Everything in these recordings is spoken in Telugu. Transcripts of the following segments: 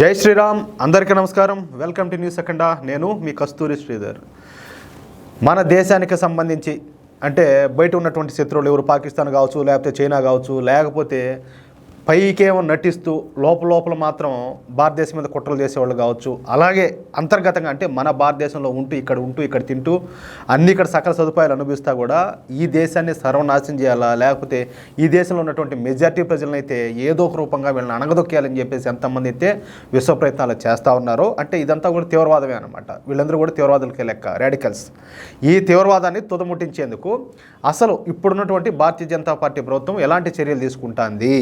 జై శ్రీరామ్. అందరికీ నమస్కారం. వెల్కమ్ టు న్యూస్ సెకండా. నేను మీ కస్తూరి శ్రీధర్. మన దేశానికి సంబంధించి అంటే బయట ఉన్నటువంటి శత్రువులు ఎవరు పాకిస్తాన్ కావచ్చు, లేకపోతే చైనా కావచ్చు, లేకపోతే పైకేమో నటిస్తూ లోపల మాత్రం భారతదేశం మీద కుట్రలు చేసేవాళ్ళు కావచ్చు, అలాగే అంతర్గతంగా అంటే మన భారతదేశంలో ఉంటూ ఇక్కడ తింటూ అన్ని ఇక్కడ సకల సదుపాయాలు అనుభవిస్తా కూడా ఈ దేశాన్ని సర్వనాశనం చేయాలా, లేకపోతే ఈ దేశంలో ఉన్నటువంటి మెజారిటీ ప్రజలను అయితే ఏదో ఒక రూపంగా వీళ్ళని అణగదొక్కేయాలని చెప్పేసి ఎంతమంది అయితే విశ్వ ప్రయత్నాలు చేస్తూ ఉన్నారో, అంటే ఇదంతా కూడా తీవ్రవాదమే అనమాట. వీళ్ళందరూ కూడా తీవ్రవాదులకే లెక్క, రాడికల్స్. ఈ తీవ్రవాదాన్ని తుదముట్టించేందుకు అసలు ఇప్పుడున్నటువంటి భారతీయ జనతా పార్టీ ప్రభుత్వం ఎలాంటి చర్యలు తీసుకుంటుంది,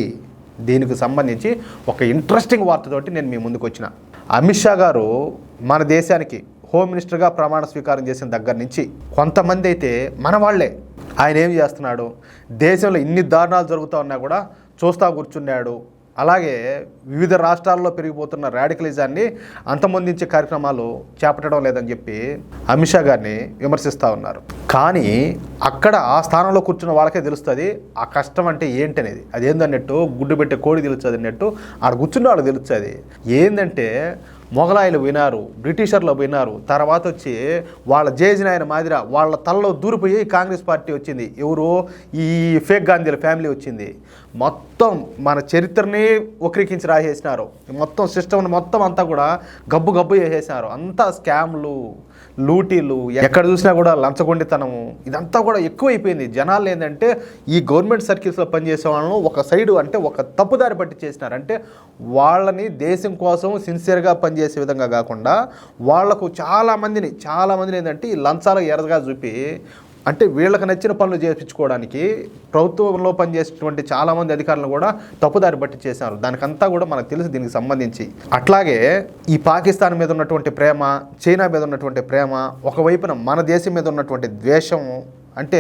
దీనికి సంబంధించి ఒక ఇంట్రెస్టింగ్ వార్తతోటి నేను మీ ముందుకు వచ్చిన. అమిత్ షా గారు మన దేశానికి హోమ్ మినిస్టర్గా ప్రమాణ స్వీకారం చేసిన దగ్గర నుంచి కొంతమంది అయితే మన వాళ్ళే ఆయన ఏం చేస్తున్నాడు, దేశంలో ఇన్ని దారుణాలు జరుగుతూ ఉన్నా కూడా చూస్తూ కూర్చున్నాడు, అలాగే వివిధ రాష్ట్రాల్లో పెరిగిపోతున్న రాడికలిజాన్ని అంతమొందించే కార్యక్రమాలు చేపట్టడం లేదని చెప్పి అమిత్ షా గారిని విమర్శిస్తూ ఉన్నారు. కానీ అక్కడ ఆ స్థానంలో కూర్చున్న వాళ్ళకే తెలుస్తుంది ఆ కష్టం అంటే ఏంటనేది. అదేందన్నట్టు గుడ్డు పెట్టే కోడి తెలుస్తుంది అన్నట్టు ఆడ కూర్చున్న వాళ్ళు తెలుస్తుంది. ఏంటంటే మొఘలాయిలు వినారు, బ్రిటిషర్లు వినారు, తర్వాత వచ్చి వాళ్ళ జేజినాయన మాదిర వాళ్ళ తలలో దూరిపోయి కాంగ్రెస్ పార్టీ వచ్చింది. ఎవరు? ఈ ఫేక్ గాంధీల ఫ్యామిలీ వచ్చింది. మొత్తం మన చరిత్రని వక్రీకించి రాసేసినారు. మొత్తం సిస్టమ్ని మొత్తం అంతా కూడా గబ్బు చేసేసినారు. అంతా స్కామ్లు, లూటీలు, ఎక్కడ చూసినా కూడా లంచగొండితనము, ఇదంతా కూడా ఎక్కువైపోయింది. జనాలు ఏంటంటే ఈ గవర్నమెంట్ సర్కిల్స్లో పనిచేసే వాళ్ళను ఒక సైడు అంటే ఒక తప్పుదారి పట్టి చేసినారు. అంటే వాళ్ళని దేశం కోసం సిన్సియర్గా పనిచేసే విధంగా కాకుండా వాళ్లకు చాలామందిని ఏంటంటే ఈ లంచాలు ఎరగా చూపి అంటే వీళ్ళకి నచ్చిన పనులు చేయించుకోవడానికి ప్రభుత్వంలో పనిచేసేటువంటి చాలామంది అధికారులను కూడా తప్పుదారి బట్టి చేశారు. దానికంతా కూడా మనకు తెలుసు దీనికి సంబంధించి. అట్లాగే ఈ పాకిస్తాన్ మీద ఉన్నటువంటి ప్రేమ, చైనా మీద ఉన్నటువంటి ప్రేమ, ఒకవైపున మన దేశం మీద ఉన్నటువంటి ద్వేషం, అంటే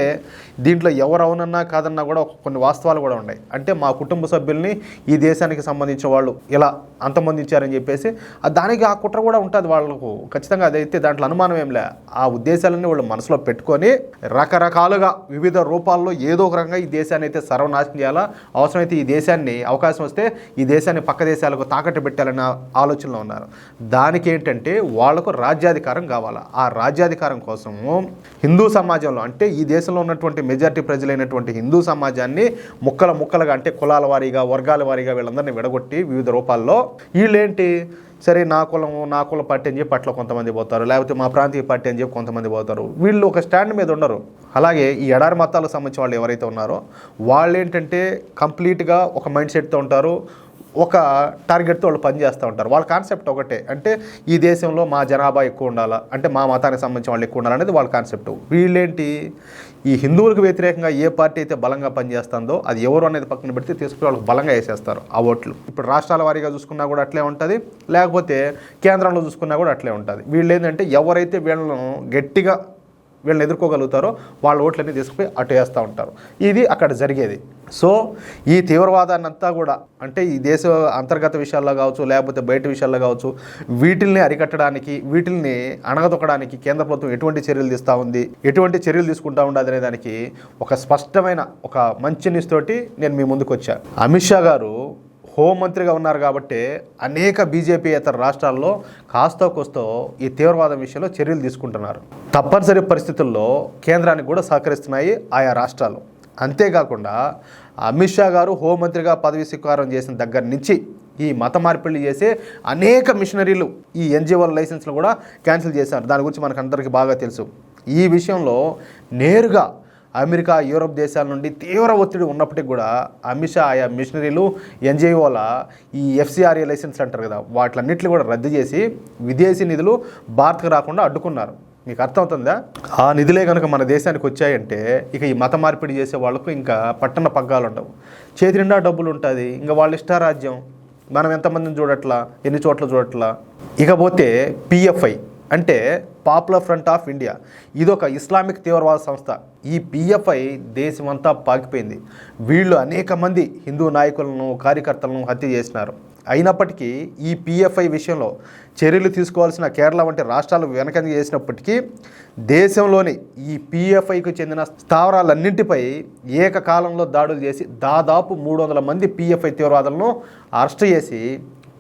దీంట్లో ఎవరు అవునన్నా కాదన్నా కూడా కొన్ని వాస్తవాలు కూడా ఉన్నాయి. అంటే మా కుటుంబ సభ్యుల్ని ఈ దేశానికి సంబంధించిన వాళ్ళు ఇలా అంతమొందించారని చెప్పేసి దానికి ఆ కుట్ర కూడా ఉంటుంది వాళ్ళకు ఖచ్చితంగా. అదైతే దాంట్లో అనుమానం ఏం లే. ఆ ఉద్దేశాలన్నీ వాళ్ళు మనసులో పెట్టుకొని రకరకాలుగా వివిధ రూపాల్లో ఏదో ఒక రకంగా ఈ దేశాన్ని అయితే సర్వనాశనం చేయాలా, అవసరమైతే ఈ దేశాన్ని అవకాశం వస్తే ఈ దేశాన్ని పక్క దేశాలకు తాకట్టు పెట్టాలన్న ఆలోచనలో ఉన్నారు. దానికి ఏంటంటే వాళ్లకు రాజ్యాధికారం కావాలా. ఆ రాజ్యాధికారం కోసము హిందూ సమాజంలో అంటే ఈ దేశంలో ఉన్నటువంటి మెజారిటీ ప్రజలైనటువంటి హిందూ సమాజాన్ని ముక్కలుగా అంటే కులాల వారీగా, వర్గాల వారీగా వీళ్ళందరినీ విడగొట్టి వివిధ రూపాల్లో వీళ్ళేంటి సరే నా కుల పార్టీ అని చెప్పి అట్లా కొంతమంది పోతారు, లేకపోతే మా ప్రాంతీయ పార్టీ అని చెప్పి కొంతమంది పోతారు. వీళ్ళు ఒక స్టాండ్ మీద ఉండరు. అలాగే ఈ ఎడారి మతాలకు సంబంధించిన వాళ్ళు ఎవరైతే ఉన్నారో వాళ్ళు ఏంటంటే కంప్లీట్గా ఒక మైండ్ సెట్తో ఉంటారు, ఒక టార్గెట్తో వాళ్ళు పనిచేస్తూ ఉంటారు. వాళ్ళ కాన్సెప్ట్ ఒకటే, అంటే ఈ దేశంలో మా జనాభా ఎక్కువ ఉండాలా, అంటే మా మతానికి సంబంధించిన వాళ్ళు ఎక్కువ ఉండాలనేది వాళ్ళ కాన్సెప్ట్. వీళ్ళేంటి ఈ హిందువులకు వ్యతిరేకంగా ఏ పార్టీ అయితే బలంగా పనిచేస్తుందో అది ఎవరు అనేది పక్కన పెడితే తీసుకుని వాళ్ళకి బలంగా వేసేస్తారు ఆ ఓట్లు. ఇప్పుడు రాష్ట్రాల వారీగా చూసుకున్నా కూడా అట్లే ఉంటుంది, లేకపోతే కేంద్రంలో చూసుకున్నా కూడా అట్లే ఉంటుంది. వీళ్ళు ఏంటంటే ఎవరైతే వీళ్ళని ఎదుర్కోగలుగుతారో వాళ్ళ ఓట్లన్నీ తీసుకుపోయి అటు వేస్తూ ఉంటారు. ఇది అక్కడ జరిగేది. సో ఈ తీవ్రవాదాన్ని అంతా కూడా అంటే ఈ దేశ అంతర్గత విషయాల్లో కావచ్చు, లేకపోతే బయట విషయాల్లో కావచ్చు, వీటిల్ని అరికట్టడానికి, వీటిల్ని అణగదొక్కడానికి కేంద్ర ప్రభుత్వం ఎటువంటి చర్యలు తీసుకుంటూ ఉండదు అనే దానికి ఒక స్పష్టమైన ఒక మంచి న్యూస్ తోటి నేను మీ ముందుకు వచ్చా. అమిత్ షా గారు హోంమంత్రిగా ఉన్నారు కాబట్టి అనేక బీజేపీయేతర రాష్ట్రాల్లో కాస్తో కోస్తో ఈ తీవ్రవాదం విషయంలో చర్యలు తీసుకుంటున్నారు. తప్పనిసరి పరిస్థితుల్లో కేంద్రానికి కూడా సహకరిస్తున్నాయి ఆయా రాష్ట్రాలు. అంతేకాకుండా అమిత్ షా గారు హోంమంత్రిగా పదవి స్వీకారం చేసిన దగ్గర నుంచి ఈ మత మార్పిడి చేసే అనేక మిషనరీలు ఈ ఎన్జిఓల లైసెన్స్లు కూడా క్యాన్సిల్ చేశారు. దాని గురించి మనకు అందరికీ బాగా తెలుసు. ఈ విషయంలో నేరుగా అమెరికా, యూరోప్ దేశాల నుండి తీవ్ర ఒత్తిడి ఉన్నప్పటికీ కూడా అమిత్ షా ఆయా మిషనరీలు, ఎన్జిఓల ఈ ఎఫ్సిఆర్ఏ లైసెన్స్ అంటారు కదా, వాటిలన్నింటినీ కూడా రద్దు చేసి విదేశీ నిధులు భారత్కు రాకుండా అడ్డుకున్నారు. మీకు అర్థమవుతుందా? ఆ నిధులే కనుక మన దేశానికి వచ్చాయంటే ఇక ఈ మత మార్పిడి చేసే వాళ్ళకు ఇంకా పట్టణ పగ్గాలు ఉండవు, చేతి నిండా డబ్బులు ఉంటుంది, ఇంకా వాళ్ళ ఇష్టారాజ్యం. మనం ఎంతమందిని చూడట్లా, ఎన్ని చోట్ల చూడట్లా. ఇకపోతే పిఎఫ్ఐ అంటే పాపులర్ ఫ్రంట్ ఆఫ్ ఇండియా, ఇదొక ఇస్లామిక్ తీవ్రవాద సంస్థ. ఈ పిఎఫ్ఐ దేశమంతా పాకిపోయింది. వీళ్ళు అనేక మంది హిందూ నాయకులను, కార్యకర్తలను హత్య చేసినారు. అయినప్పటికీ ఈ పిఎఫ్ఐ విషయంలో చర్యలు తీసుకోవాల్సిన కేరళ వంటి రాష్ట్రాలు వెనకంజ చేసినప్పటికీ దేశంలోని ఈ పిఎఫ్ఐకు చెందిన స్థావరాలన్నింటిపై ఏకకాలంలో దాడులు చేసి దాదాపు 300 మంది పిఎఫ్ఐ తీవ్రవాదులను అరెస్ట్ చేసి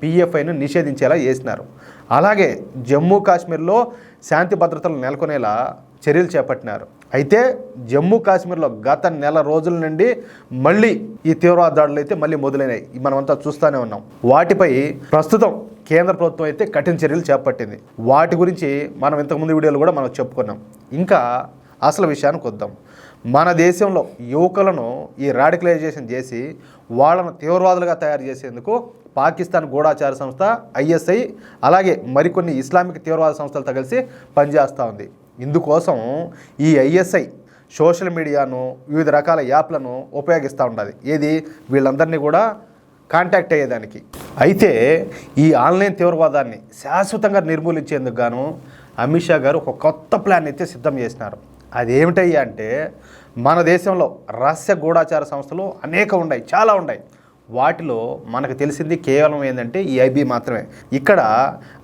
పిఎఫ్ఐను నిషేధించేలా చేసినారు. అలాగే జమ్మూ కాశ్మీర్లో శాంతి భద్రతలు నెలకొనేలా చర్యలు చేపట్టినారు. అయితే జమ్మూ కాశ్మీర్లో గత నెల రోజుల నుండి మళ్ళీ ఈ తీవ్రవాద దాడులు అయితే మళ్ళీ మొదలైనాయి. మనమంతా చూస్తూనే ఉన్నాం. వాటిపై ప్రస్తుతం కేంద్ర ప్రభుత్వం అయితే కఠిన చర్యలు చేపట్టింది. వాటి గురించి మనం ఇంతకుముందు వీడియోలు కూడా మనం చెప్పుకున్నాం. ఇంకా అసలు విషయానికి వద్దాం. మన దేశంలో యువకులను ఈ రాడికలైజేషన్ చేసి వాళ్ళను తీవ్రవాదులుగా తయారు చేసేందుకు పాకిస్తాన్ గూఢాచార సంస్థ ఐఎస్ఐ అలాగే మరికొన్ని ఇస్లామిక్ తీవ్రవాద సంస్థలతో కలిసి పనిచేస్తూ ఉంది. ఇందుకోసం ఈ ఐఎస్ఐ సోషల్ మీడియాను వివిధ రకాల యాప్లను ఉపయోగిస్తూ ఉంటుంది. ఏది వీళ్ళందరినీ కూడా కాంటాక్ట్ అయ్యేదానికి. అయితే ఈ ఆన్లైన్ తీవ్రవాదాన్ని శాశ్వతంగా నిర్మూలించేందుకు గాను అమిత్ షా గారు ఒక కొత్త ప్లాన్ అయితే సిద్ధం చేసినారు. అదేమిటయ్యా అంటే మన దేశంలో రహస్య గూఢాచార సంస్థలు అనేక ఉన్నాయి, చాలా ఉన్నాయి. వాటిలో మనకు తెలిసింది కేవలం ఏంటంటే ఈ ఐబీ మాత్రమే. ఇక్కడ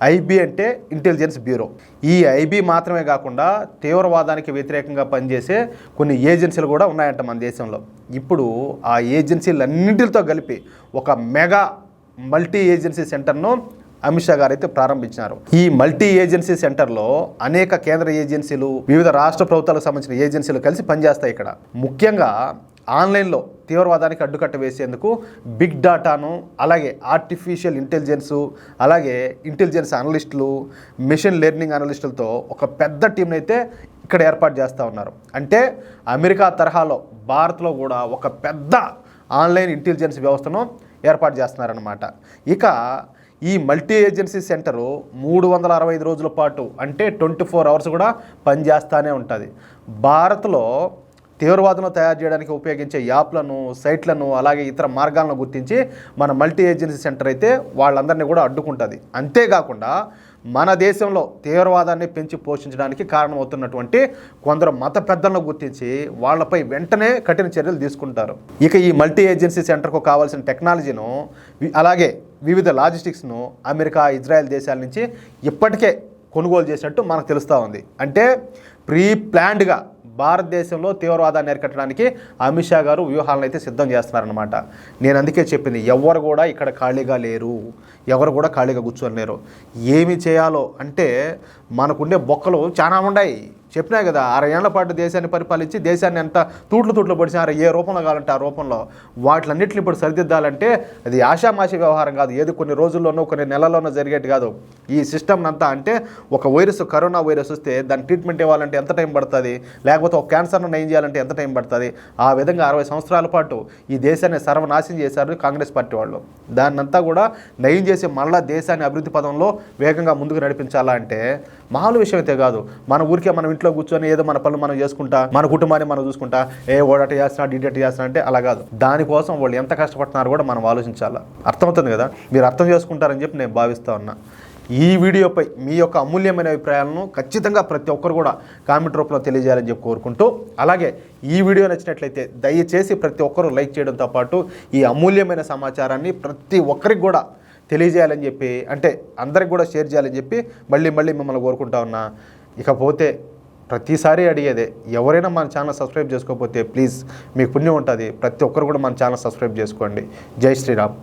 ఐబీ అంటే ఇంటెలిజెన్స్ బ్యూరో. ఈ ఐబీ మాత్రమే కాకుండా తీవ్రవాదానికి వ్యతిరేకంగా పనిచేసే కొన్ని ఏజెన్సీలు కూడా ఉన్నాయంట మన దేశంలో. ఇప్పుడు ఆ ఏజెన్సీలన్నింటితో కలిపి ఒక మెగా మల్టీ ఏజెన్సీ సెంటర్ను అమిత్ షా గారు అయితే ప్రారంభించినారు. ఈ మల్టీ ఏజెన్సీ సెంటర్లో అనేక కేంద్ర ఏజెన్సీలు, వివిధ రాష్ట్ర ప్రభుత్వాలకు సంబంధించిన ఏజెన్సీలు కలిసి పనిచేస్తాయి. ఇక్కడ ముఖ్యంగా ఆన్లైన్లో తీవ్రవాదానికి అడ్డుకట్ట వేసేందుకు బిగ్ డాటాను, అలాగే ఆర్టిఫిషియల్ ఇంటెలిజెన్సు, అలాగే ఇంటెలిజెన్స్ అనలిస్టులు, మెషిన్ లెర్నింగ్ అనలిస్టులతో ఒక పెద్ద టీంని అయితే ఇక్కడ ఏర్పాటు చేస్తూ ఉన్నారు. అంటే అమెరికా తరహాలో భారత్లో కూడా ఒక పెద్ద ఆన్లైన్ ఇంటెలిజెన్స్ వ్యవస్థను ఏర్పాటు చేస్తున్నారన్నమాట. ఇక ఈ మల్టీ ఏజెన్సీ సెంటరు 365 రోజుల పాటు అంటే 24 అవర్స్ కూడా పనిచేస్తూనే ఉంటుంది. భారత్లో తీవ్రవాదులను తయారు చేయడానికి ఉపయోగించే యాప్లను, సైట్లను, అలాగే ఇతర మార్గాలను గుర్తించి మన మల్టీ ఏజెన్సీ సెంటర్ అయితే వాళ్ళందరినీ కూడా అడ్డుకుంటుంది. అంతేకాకుండా మన దేశంలో తీవ్రవాదాన్ని పెంచి పోషించడానికి కారణమవుతున్నటువంటి కొందరు మత పెద్దలను గుర్తించి వాళ్ళపై వెంటనే కఠిన చర్యలు తీసుకుంటారు. ఇక ఈ మల్టీ ఏజెన్సీ సెంటర్కు కావాల్సిన టెక్నాలజీను అలాగే వివిధ లాజిస్టిక్స్ను అమెరికా, ఇజ్రాయెల్ దేశాల నుంచి ఇప్పటికే కొనుగోలు చేసినట్టు మనకు తెలుస్తూ ఉంది. అంటే ప్రీ ప్లాన్డ్గా భారతదేశంలో తీవ్రవాదాన్ని అరికట్టడానికి అమిత్ షా గారు వ్యూహాలను అయితే సిద్ధం చేస్తున్నారనమాట. నేను అందుకే చెప్పింది, ఎవరు కూడా ఇక్కడ ఖాళీగా లేరు, ఎవరు కూడా ఖాళీగా కూర్చొని లేరు. ఏమి చేయాలో అంటే మనకుండే బొక్కలు చాలా ఉన్నాయి. చెప్పినా కదా, 6 ఏళ్ల పాటు దేశాన్ని పరిపాలించి దేశాన్ని ఎంత తూట్లు పొడిచినారు, ఏ రూపంలో కావాలంటే ఆ రూపంలో. వాటిలన్నింటిని ఇప్పుడు సరిదిద్దాలంటే అది ఆషామాషి వ్యవహారం కాదు, ఏది కొన్ని రోజుల్లోనో కొన్ని నెలల్లోనో జరిగేది కాదు. ఈ సిస్టమ్ అంతా అంటే ఒక వైరస్, కరోనా వైరస్ వస్తే దాని ట్రీట్మెంట్ ఇవ్వాలంటే ఎంత టైం పడుతుంది, లేకపోతే ఒక క్యాన్సర్ను నయం చేయాలంటే ఎంత టైం పడుతుంది. ఆ విధంగా 60 సంవత్సరాల పాటు ఈ దేశాన్ని సర్వనాశనం చేశారు కాంగ్రెస్ పార్టీ వాళ్ళు. దాన్నంతా కూడా నయం చేసి మళ్ళా దేశాన్ని అభివృద్ధి పదంలో వేగంగా ముందుకు నడిపించాలా అంటే మామూలు విషయం అయితే కాదు. మన ఊరికే మనం ఇంట్లో కూర్చొని ఏదో మన పనులు మనం చేసుకుంటా, మన కుటుంబాన్ని మనం చూసుకుంటా, ఓడట చేస్తున్నా డిడేట్ చేస్తున్నా అంటే అలా కాదు. దానికోసం వాళ్ళు ఎంత కష్టపడుతున్నారో కూడా మనం ఆలోచించాలా. అర్థమవుతుంది కదా, మీరు అర్థం చేసుకుంటారని చెప్పి నేను భావిస్తూ ఉన్నా. ఈ వీడియోపై మీ యొక్క అమూల్యమైన అభిప్రాయాలను ఖచ్చితంగా ప్రతి ఒక్కరు కూడా కామెంట్ రూపంలో తెలియజేయాలని చెప్పి కోరుకుంటూ, అలాగే ఈ వీడియో నచ్చినట్లయితే దయచేసి ప్రతి ఒక్కరూ లైక్ చేయడంతో పాటు ఈ అమూల్యమైన సమాచారాన్ని ప్రతి ఒక్కరికి కూడా తెలియజేయాలని చెప్పి, అంటే అందరికి కూడా షేర్ చేయాలని చెప్పి మళ్ళీ మిమ్మల్ని కోరుకుంటా ఉన్నా. ఇకపోతే ప్రతిసారి అడిగేదే, ఎవరైనా మన ఛానల్ సబ్స్క్రైబ్ చేసుకోకపోతే ప్లీజ్ మీకు పుణ్యం ఉంటుంది, ప్రతి ఒక్కరు కూడా మన ఛానల్ సబ్స్క్రైబ్ చేసుకోండి. జై శ్రీరామ్.